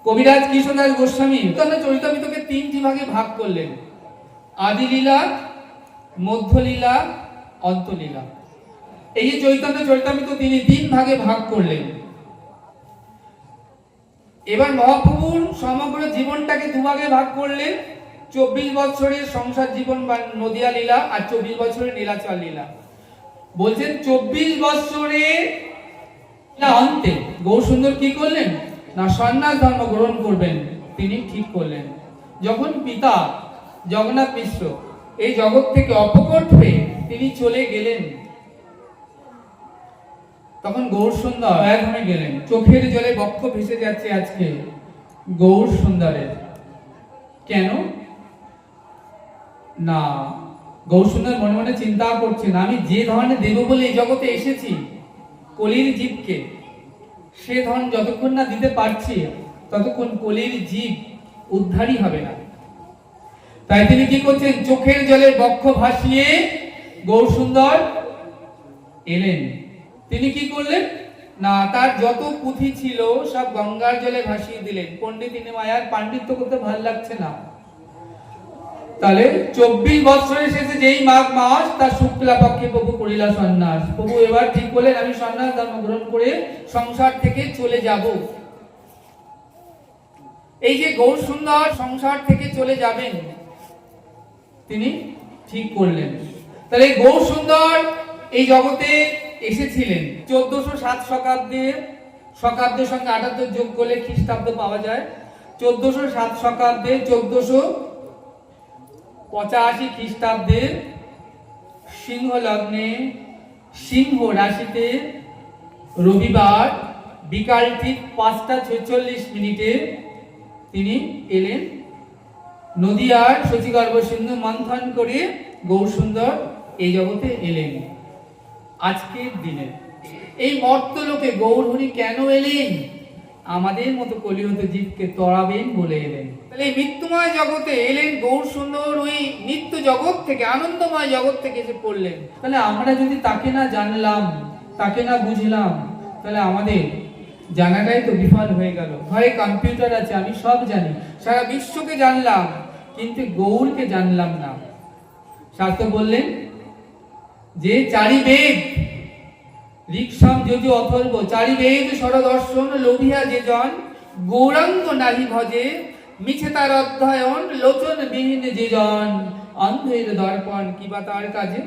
কবিরাজ কৃষ্ণদাস গোস্বামী চরিতামৃতকে তিনটি ভাগে ভাগ করলেন, আদি লীলা, মধ্যলীলা, অন্তলীলা। এই চৈতন্য চরিতামৃত তিনি তিন ভাগে ভাগ করলেন। এবার মহাপ্রভুর সমগ্র জীবনটাকে দুভাগে ভাগ করলেন, 24 বছরের সংসার জীবন বা নদিয়া লীলা আর 24 বছরের নীলাচল লীলা। বলছেন 24 বছরের অন্তে গৌরসুন্দর কি করলেন না সন্ন্যাস ধর্ম গ্রহণ করবেন তিনি ঠিক করলেন। যখন পিতা জগন্নাথ মিশ্র এই জগৎ থেকে অপকট হয়ে তিনি চলে গেলেন, তখন গৌরসুন্দর একদমে গেলেন। চোখের জলে বক্ষ ভেসে যাচ্ছে আজকে গৌরসুন্দরের। কেন না গৌরসুন্দর মনে মনে চিন্তা করছেন, আমি যে ধরনের দেব বলে এই জগতে এসেছি কলির জীবকে, সে ধন যতক্ষণ না দিতে পারছি ততক্ষণ কলির জীব উদ্ধারই হবে না। তাই তিনি কি করছেন, চোখের জলে বক্ষ ভাসিয়ে গৌরসুন্দর এলেন। তিনি কি করলেন না তার যত পুঁথি ছিল সব গঙ্গার জলে ভাসিয়ে দিলেন। পণ্ডিতিনী মায়ার পাণ্ডিত্য করতে ভাল লাগছে না, তাহলে 24 বছরের শেষে যেই মাঘ মাস তার শুক্লা পক্ষে প্রভু করিলা সন্ন্যাস। প্রভু এবার ঠিক করলেন আমি সন্ন্যাস ধর্ম গ্রহণ করে সংসার থেকে চলে যাব। এই যে গৌরসুন্দর সংসার থেকে চলে যাবেন তিনি ঠিক করলেন। তাহলে গৌরসুন্দর এই জগতে এসেছিলেন 1407 শকাব্দের সঙ্গে 78 যোগ করলে খ্রিস্টাব্দ পাওয়া যায়। 1407 শকাব্দে 1485 খ্রিস্টাব্দে সিংহ লগ্নে সিংহ রাশিতে রবিবার বিকাল ঠিক 5:46 তিনি এলেন। নদিয়ার শচীগর্ভ সিন্ধু মন্থন করে গৌরসুন্দর এই জগতে এলেন। আজকের দিনে এই মর্তলোকে গৌরহরি কেন এলেন? আমাদের মতো কলিহত জীবকে তরাবেন বলে এলেন। তাহলে এই মৃত্যুময় জগতে এলেন গৌরসুন্দর, ওই নিত্য জগৎ থেকে আনন্দময় জগৎ থেকে এসে পড়লেন। তাহলে আমরা যদি তাকে না জানলাম, তাকে না বুঝলাম, তাহলে আমাদের জানাটাই তো বিফল হয়ে গেল। ঘরে কম্পিউটার আছে, আমি সব জানি, সারা বিশ্বকে জানলাম, কিন্তু গৌরকে জানলাম না। শাস্ত্র বললেন যে চারি বেদ ঋক্সাম যজু অথর্ব, চারি বেদ সরদর্শন লোভিয়া যে জন গৌরাঙ্গ নাহি ভজে, মিছে তার অধ্যয়ন লোচন বিহীন যে জন, অন্ধের দর্পণ কিবা তার কাজে।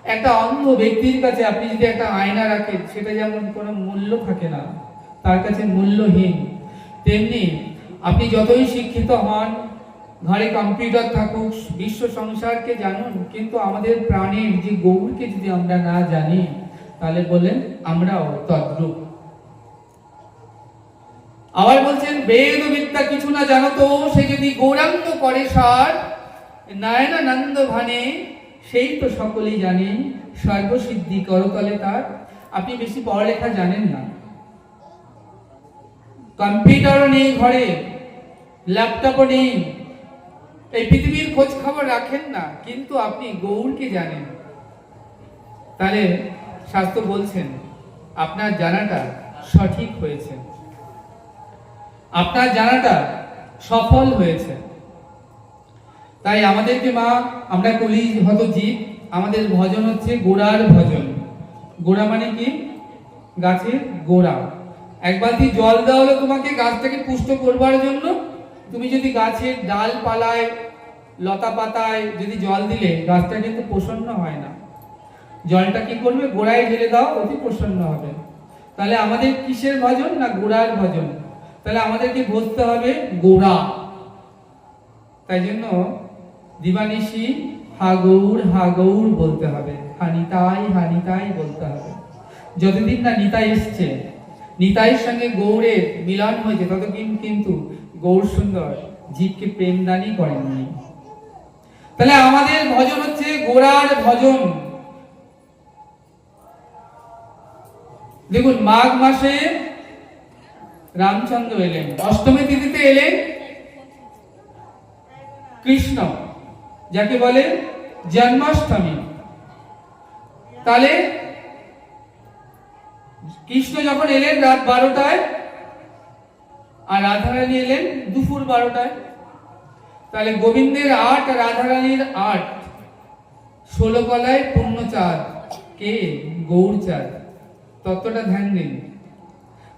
একটা অন্ধ ব্যক্তির কাছে আপনি যদি একটা আয়না রাখেন, সেটা যেমন কোনো মূল্য থাকে না, তার কাছে মূল্যহীন, তেমনি আপনি যতই শিক্ষিত হন, ঘরে কম্পিউটার থাকুক, বিশ্ব সংসারকে জানুন, কিন্তু আমাদের প্রাণের যে গৌরকে যদি আমরা না জানি, তাহলে বলেন আমরাও তদ্রূপ। আবার বলছেন বেদ বিদ্যা কিছু না জানো তো, সে যদি গৌরাঙ্গ করে সার নয়নানন্দ ভানে, সেই তো সকলেই জানে সর্বসিদ্ধি করতলে তার। আপনি বেশি পড়ালেখা জানেন না, কম্পিউটারও নেই ঘরে, ল্যাপটপও নেই, এই পৃথিবীর খোঁজ খবর রাখেন না, কিন্তু আপনি গৌরকে জানেন, তাহলে শাস্ত্র বলছেন আপনার জানাটা সঠিক হয়েছে, আপনার জানাটা সফল হয়েছে। তাই আমাদেরকে মা, আমরা কলিহত জীব, আমাদের ভজন হচ্ছে গোড়ার ভজন। গোড়া মানে কি? গাছের গোড়া। এক বালতি জল দেওয়া হলো তোমাকে গাছটাকে পুষ্ট করবার জন্য। তুমি যদি গাছের ডাল পালায় লতা পাতায় যদি জল দিলে গাছটা কিন্তু প্রসন্ন হয় না। জলটা কি করবে? গোড়ায় ঢেলে দাও, অতি প্রসন্ন হবে। তাহলে আমাদের কিসের ভজন? না গোড়ার ভজন। তাহলে আমাদেরকে বুঝতে হবে গোড়া। তাই জন্য দিবানিশি হা গৌর বলতে হবে, হানিতাই বলতে হবে। যতদিন না নিতাই এসছে, নিতাইয়ের সঙ্গে গৌরের মিলন হয়েছে, ততদিন কিন্তু গৌরসুন্দর জীবকে প্রেমদানই করেননি। তাহলে আমাদের ভজন হচ্ছে গোড়ার ভজন। দেখুন মাঘ মাসে রামচন্দ্র এলেন, অষ্টমী তিথিতে এলেন কৃষ্ণ, যাকে বলে জন্মাষ্টমী। তাহলে কৃষ্ণ যখন এলেন রাত 12টায়, আর রাধারানী এলেন দুপুর 12টায়। তাহলে গোবিন্দের 8 আর রাধারানীর 8, 16 কলায় পূর্ণ চাঁদ কে? গৌর চাঁদ। তত্ত্বটা ধ্যান দিন।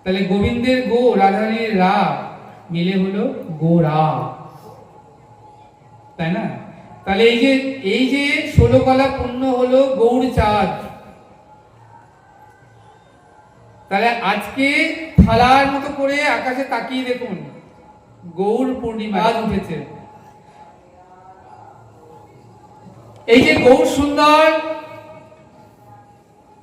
তাহলে গোবিন্দের গো, রাধারানীর রা মিলে হলো গোরা, তাই না? তাহলে এই যে 16 কলা পূর্ণ হলো গৌর চাঁদ। তাহলে আজকে থালার মতো করে আকাশে তাকিয়ে দেখুন, গৌর পূর্ণিমা আজ উঠেছে। এই যে গৌর সুন্দর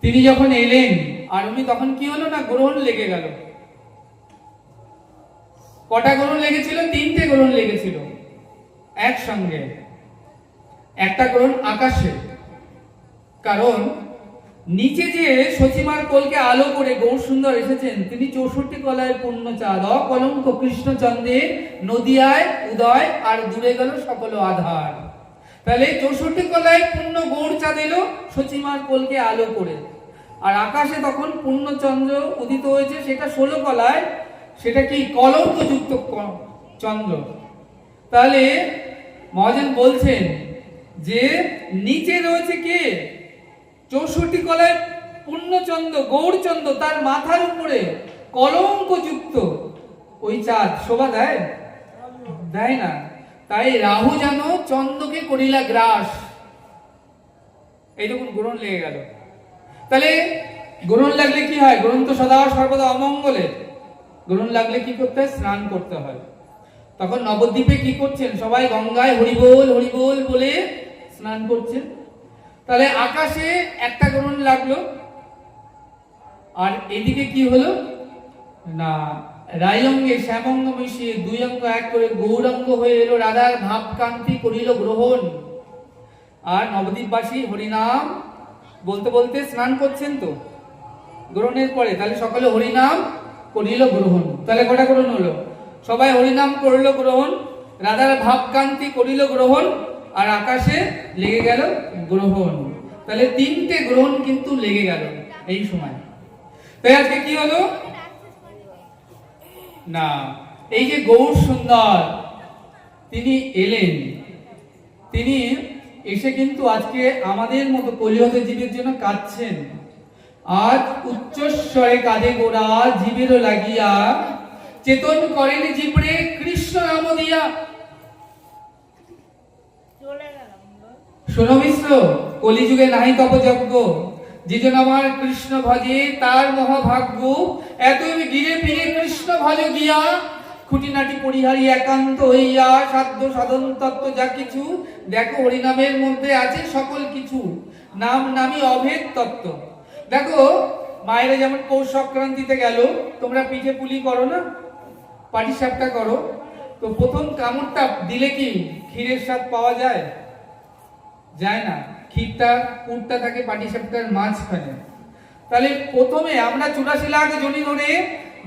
তিনি যখন এলেন, আর উনি তখন কি হলো না, গ্রহণ লেগে গেল। কটা গ্রহণ লেগেছিল? 3টে গ্রহণ লেগেছিল একসঙ্গে। একটা গ্রহণ আকাশে, কারণ নিচে যে সচিমার কোলকে আলো করে গৌর সুন্দর এসেছেন, তিনি 64 কলায় পূর্ণ চাঁদ, অকলঙ্ক কৃষ্ণচন্দ্রের নদিয়ায় উদয়, আর দূরে গেল সকল আধার। তাহলে 64 কলায় পূর্ণ গৌর চাঁদ এলো সচিমার কোলকে আলো করে। আর আকাশে তখন পূর্ণচন্দ্র উদিত হয়েছে, সেটা 16 কলায়, সেটা কি? কলঙ্কযুক্ত চন্দ্র। তাহলে মহাজন বলছেন যে নিচে রয়েছে কে? 64 কলায় পূর্ণচন্দ্র গৌরচন্দ্র, তার মাথার উপরে কলঙ্কযুক্ত ওই চাঁদ শোভা দেয়? দেয় না। তাই রাহু যেন চন্দ্রকে করিলা গ্রাস। এইরকম গ্রহণ লেগে গেল। তাহলে গ্রহণ লাগলে কি হয়? গ্রহণ তো সদা সর্বদা অমঙ্গলে। গ্রহণ লাগলে কি করতে হয়? স্নান করতে হয়। তখন নবদ্বীপে কি করছেন? সবাই গঙ্গায় হরিবোল হরিবোল বলে স্নান করছেন। তাহলে আকাশে একটা গ্রহণ লাগলো, আর এদিকে কি হলো না, রায়ঙ্গে শ্যামঙ্গ মিশিয়ে 2 অঙ্গ এক করে গৌরাঙ্গ হয়ে এলো, রাধার ভাবকান্তি করিল গ্রহণ। আর নবদ্বীপবাসী হরিনাম বলতে বলতে স্নান করছেন তো গ্রহণের পরে। তাহলে সকালে হরিনাম করিল গ্রহণ। তাহলে কটা গ্রহণ হলো? সবাই হরিনাম করলো গ্রহণ, রাধার ভাবকান্তি করিল গ্রহণ, আর আকাশে লেগে গেল গ্রহণ। তাহলে 3টে গ্রহণ কিন্তু লেগে গেল এই সময়। তাই আজকে কি হলো না, এই যে গৌর সুন্দর তিনি এলেন, তিনি এসে কিন্তু আজকে আমাদের মতো কলিহত জীবের জন্য কাঁদছেন। আজ উচ্চস্বরে কাঁদে গোরা জীবেরও লাগিয়া, চেতন করেন জীবরে কৃষ্ণ নাম দিয়া। শোনো মিশ্র, কলিযুগে নাহি তপযজ্ঞ, যেজন আমার কৃষ্ণ ভজে তার মহাভাগ্য। এতই গিরে ফিরে কৃষ্ণ ভজ গিয়া, খুঁটিনাটি পরিহারি একান্ত হইয়া, সাধ্য সাধন তত্ত্ব যা কিছু দেখো হরিনামের মধ্যে আছে সকল কিছু। নাম নামই অভেদ তত্ত্ব। দেখো মায়েরা যেমন পৌষ সংক্রান্তিতে গেল, তোমরা পিঠে পুলি করো না, পাটিসাপটা করো, তো প্রথম কামড়টা দিলে কি ক্ষীরের স্বাদ পাওয়া যায়? যায় না। ক্ষীরটা পুরটা থাকে পাটিসাপটার মাঝখানে। তাহলে প্রথমে আমরা 84 লাখ জনি ধরে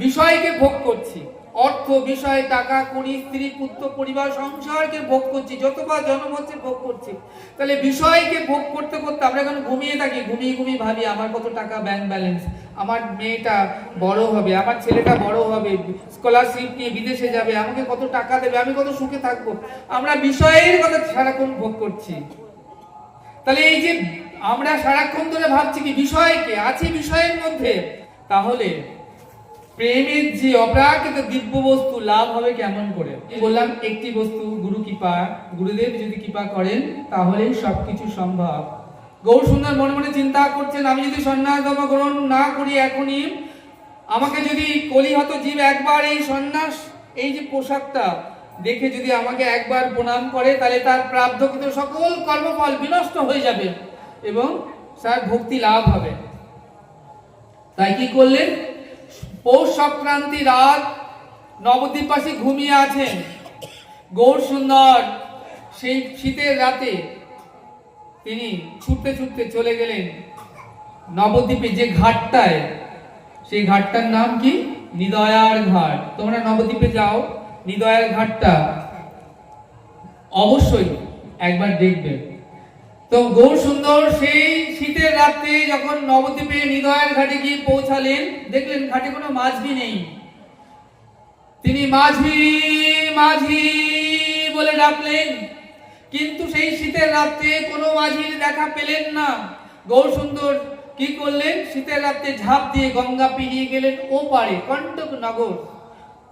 বিষয়কে ভোগ করছি, অর্থ বিষয় টাকা কড়ি স্ত্রী পুত্র পরিবার সংসারকে ভোগ করছি, যতবার জন্ম হচ্ছে ভোগ করছি। তাহলে বিষয়কে ভোগ করতে করতে আমরা এখন ঘুমিয়ে থাকি, ঘুমিয়ে ঘুমিয়ে ভাবি আমার কত টাকা ব্যাংক ব্যালেন্স, আমার মেয়েটা বড় হবে, আমার ছেলেটা বড় হবে, স্কলারশিপ নিয়ে বিদেশে যাবে, আমাকে কত টাকা দেবে, আমি কত সুখে থাকবো। আমরা বিষয়ের কথা সারাক্ষণ ভোগ করছি। তাহলে এই যে আমরা সারাক্ষণ ধরে ভাবছি কি বিষয়কে, আছি বিষয়ের মধ্যে, তাহলে প্রেমের যে অপ্রাকৃত দিব্য বস্তু লাভ হবে কেমন করে? বললাম একটি বস্তু, গুরু কৃপা। গুরুদেব যদি কৃপা করেন তাহলেই সবকিছু সম্ভব। গৌর সুন্দর মনে মনে চিন্তা করছেন, আমি যদি সন্ন্যাস ধর্ম গ্রহণ না করি এখনই, আমাকে যদি কলিহত জীব একবার এই সন্ন্যাস এই যে পোশাকটা দেখে যদি আমাকে একবার প্রণাম করে, তাহলে তার প্রাপ্তকৃত সকল কর্মফল বিনষ্ট হয়ে যাবে এবং তার ভক্তি লাভ হবে। তাই কি করলেন? পৌষ সংক্রান্তি রাত, নবদ্বীপবাসী ঘুমিয়ে আছেন। গৌর সুন্দর সেই শীতের রাতে তিনি ছুটতে ছুটতে চলে গেলেন নবদ্বীপে যে ঘাটটায়, সেই ঘাটটার নাম কি? নিদয়ার ঘাট। তোমরা নবদ্বীপে যাও, নিদয়ার ঘাটটা অবশ্যই একবার দেখবে। তো গৌর সুন্দর সেই শীতের রাতে যখন নবদ্বীপে নিদয়ার ঘাটে গিয়ে পৌঁছালেন, দেখলেন ঘাটে কোনো মাছবি নেই। তিনি মাঝি মাঝি বলে ডাকলেন, কিন্তু সেই শীতের রাত্রে কোনো মাঝির দেখা পেলেন না। গৌরসুন্দর কি করলেন? শীতের রাত্রে ঝাঁপ দিয়ে গঙ্গা পেরিয়ে গেলেন ও পারে কণ্টক নগর,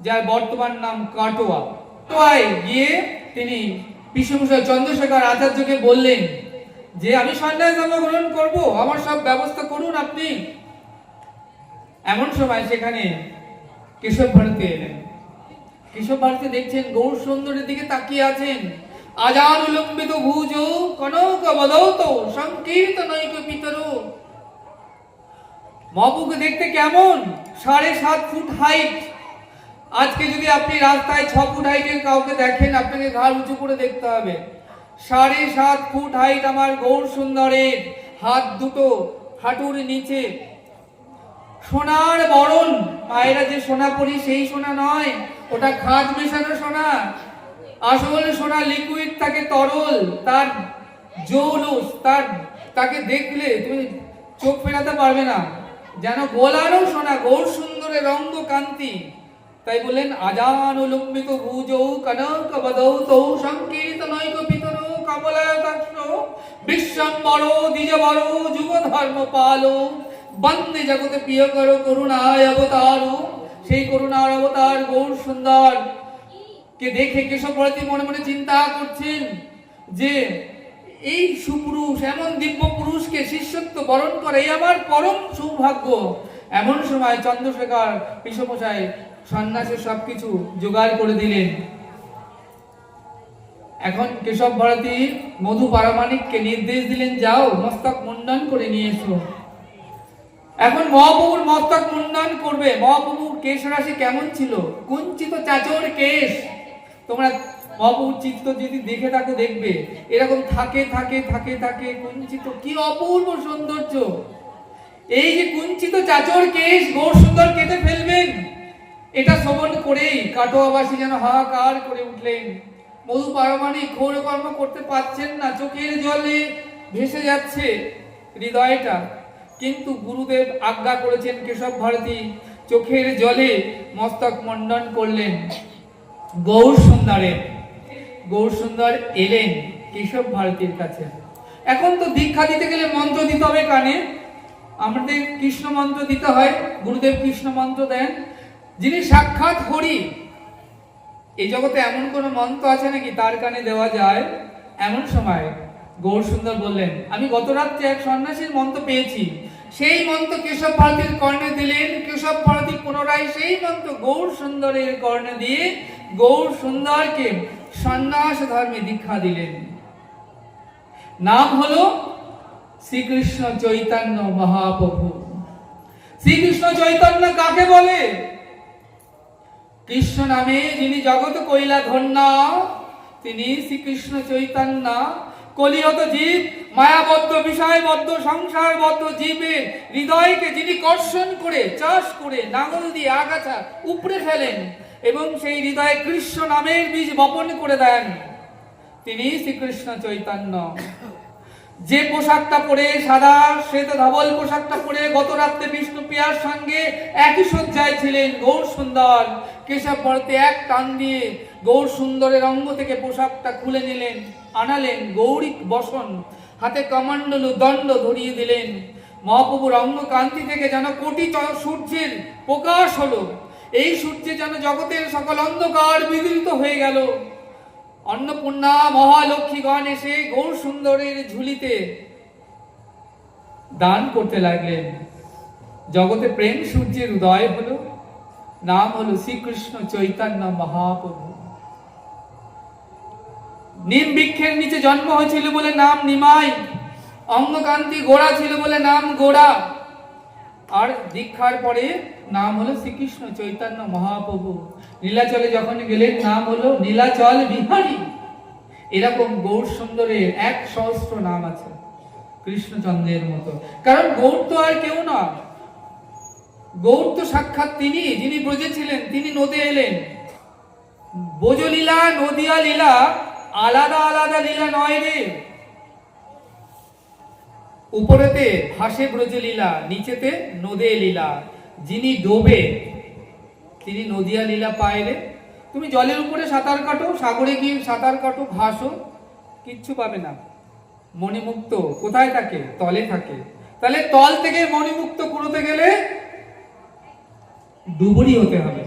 যার বর্তমান নাম কাটোয়া। কাটোয়ায় গিয়ে তিনি পিসমশাই চন্দ্রশেখর আচার্যকে বললেন যে আমি সন্ন্যাস ধর্ম গ্রহণ করব, আমার সব ব্যবস্থা করুন আপনি। এমন সময় সেখানে কেশব ভারতী এলেন। কেশব ভারতী দেখছেন গৌর সুন্দরের দিকে তাকিয়ে আছেন। আজান উলম্বিত ভুজ কনক বদৌত সংকীর্ত নৈক পিতর। মহাপ্রভুকে দেখতে কেমন? 7.5 ফুট হাইট। আজকে যদি আপনি রাস্তায় 6 ফুট হাইটের কাউকে দেখেন, আপনাকে ঘাড় উঁচু করে দেখতে হবে। 7.5 ফুট হাইট আমার গৌর সুন্দরের, হাত দুটো হাঁটুর নিচে, সোনার বরণ। মায়েরা যে সোনা পরি সেই সোনা নয়, ওটা খাদ মেশানো সোনা। আসলে সোনা লিকুইড থাকে, তরল, তার জৌলুস, তাকে দেখলে তুমি চোখ ফেরাতে পারবে না, যেন গোলারও সোনা, গৌর সুন্দরের রঙ্গ কান্তি। তাই বললেন আজান উলম্বিত ভুজৌ কনক বদৌতৌ সংকীর্ত নৈক পিতর কমলায়তাক্ষ বিশ্বম্বর দ্বিজবর যুগ ধর্ম পালো বন্দে জগতে প্রিয় করো করুণায় অবতার। সেই করুণার অবতার গৌর সুন্দর কে দেখে কেশব ভারতী মনে মনে চিন্তা করছেন যে এই সুপুরুষ, এমন দিব্য পুরুষকে শিষ্যত্ব বরণ করে এই আমার পরম সৌভাগ্য। এমন সময় চন্দ্রশেখর পিসমশাই সন্ন্যাসের সবকিছু জোগাড় করে দিলেন। এখন কেশব ভারতী মধু পারমাণিককে নির্দেশ দিলেন, যাও মস্তক মুন্ডন করে নিয়ে এসো। এখন মহাপ্রভুর মস্তক মুন্ডন করবে। মহাপ্রভুর কেশ রাশি কেমন ছিল? কুঞ্চিত চাচর কেশ। তোমরা মহাপ্রভুর চিত্র যদি দেখে থাকো দেখবে এরকম থাকে থাকে থাকে থাকে কুঞ্চিত, কি অপূর্ব সৌন্দর্য। এই যে কুঞ্চিত চাচর কেশ গৌর সুন্দর কেটে ফেলবেন, এটা শ্রবণ করেই কাটোয়াবাসী যেন হাহাকার করে উঠলেন। মধু পারমাণিক ঘোর কর্ম করতে পারছেন না, চোখের জলে ভেসে যাচ্ছে হৃদয়টা। কিন্তু গুরুদেব আজ্ঞা করেছেন, কেশব ভারতী চোখের জলে মস্তক মণ্ডন করলেন গৌর সুন্দরের। গৌর সুন্দর এলেন কেশব ভারতীর কাছে। এখন তো দীক্ষা দিতে গেলে মন্ত্র দিতে হবে কানে। আমাদের কৃষ্ণ মন্ত্র দিতে হয়, গুরুদেব কৃষ্ণ মন্ত্র দেন। যিনি সাক্ষাৎ হরি, এই জগতে এমন কোন মন্ত্র আছে নাকি তার কানে দেওয়া যায়? এমন সময় গৌর সুন্দর বললেন, আমি গত রাত্রে এক সন্ন্যাসীর মন্ত্র পেয়েছি, সেই মন্ত্র কেশব ভারতীর কর্ণে দিলেন। কেশব ভারতী পুনরায় সেই মন্ত্র গৌর সুন্দরের কর্ণে দিয়ে গৌর সুন্দরকে সন্ন্যাস ধর্মে দীক্ষা দিলেন। নাম হলো শ্রীকৃষ্ণ চৈতন্য মহাপ্রভু। শ্রীকৃষ্ণ চৈতন্য কাকে বলে? কৃষ্ণ নামে যিনি জগৎ কইলা ধন্য, তিনি শ্রীকৃষ্ণ চৈতন্য। কলিহত জীব, মায়াবদ্ধ বিষয়বদ্ধ সংসারবদ্ধ জীবের হৃদয়কে যিনি কর্ষণ করে, চাষ করে, নাঙল দিয়ে আগাছা উপড়ে ফেলেন এবং সেই হৃদয়ে কৃষ্ণ নামের বীজ বপন করে দেন, তিনি শ্রীকৃষ্ণ চৈতন্য। যে পোশাকটা পরে, সাদা শ্বেত ধবল পোশাকটা পরে গত রাত্রে বিষ্ণুপ্রিয়ার সঙ্গে একই শয্যায় ছিলেন গৌর সুন্দর, কেশব ভারতী এক টান দিয়ে গৌর সুন্দরের অঙ্গ থেকে পোশাকটা খুলে নিলেন, আনালেন গৌরিক বসন, হাতে কমণ্ডলু দণ্ড ধরিয়ে দিলেন। মহাপ্রভুর অঙ্গ কান্তি থেকে যেন কোটি সূর্যের প্রকাশ হলো। এই সূর্যে যেন জগতের সকল অন্ধকার বিদূরিত হয়ে গেল। অন্নপূর্ণা মহালক্ষ্মীগণ এসে গৌর সুন্দরের ঝুলিতে দান করতে লাগলেন। জগতে প্রেম সূর্যের উদয় হলো। নাম হলো শ্রীকৃষ্ণ চৈতন্য মহাপ্রভু। নিম বৃক্ষের নিচে জন্ম হয়েছিল বলে নাম নিমাই, অঙ্গকান্তি গোড়া ছিল বলে নাম গোড়া, আর দীক্ষার পরে নাম হলো শ্রীকৃষ্ণ চৈতন্য মহাপ্রভু। নীলাচলে যখন গেলেন নাম হলো নীলাচল বিহারী। এরকম গৌর সুন্দরের 100 নাম আছে কৃষ্ণচন্দ্রের মতো। কারণ গৌর তো আর কেউ না, গৌর তো সাক্ষাৎ তিনি, যিনি ব্রজে ছিলেন, তিনি নদে এলেন। ব্রজলীলা নদিয়া লীলা আলাদা আলাদা লীলা নয় রে। উপরেতে ভাসে ব্রজলীলা, নিচেতে নদে লীলা। যিনি ডোবে তিনি নদিয়া লীলা পায়রে। তুমি জলের উপরে সাঁতার কাটো, সাগরে গিয়ে সাঁতার কাটো, ভাসো, কিচ্ছু পাবে না। মণিমুক্ত কোথায় থাকে? তলে থাকে। তাহলে তল থেকে মণিমুক্ত করতে গেলে ডুবুরি হতে হবে।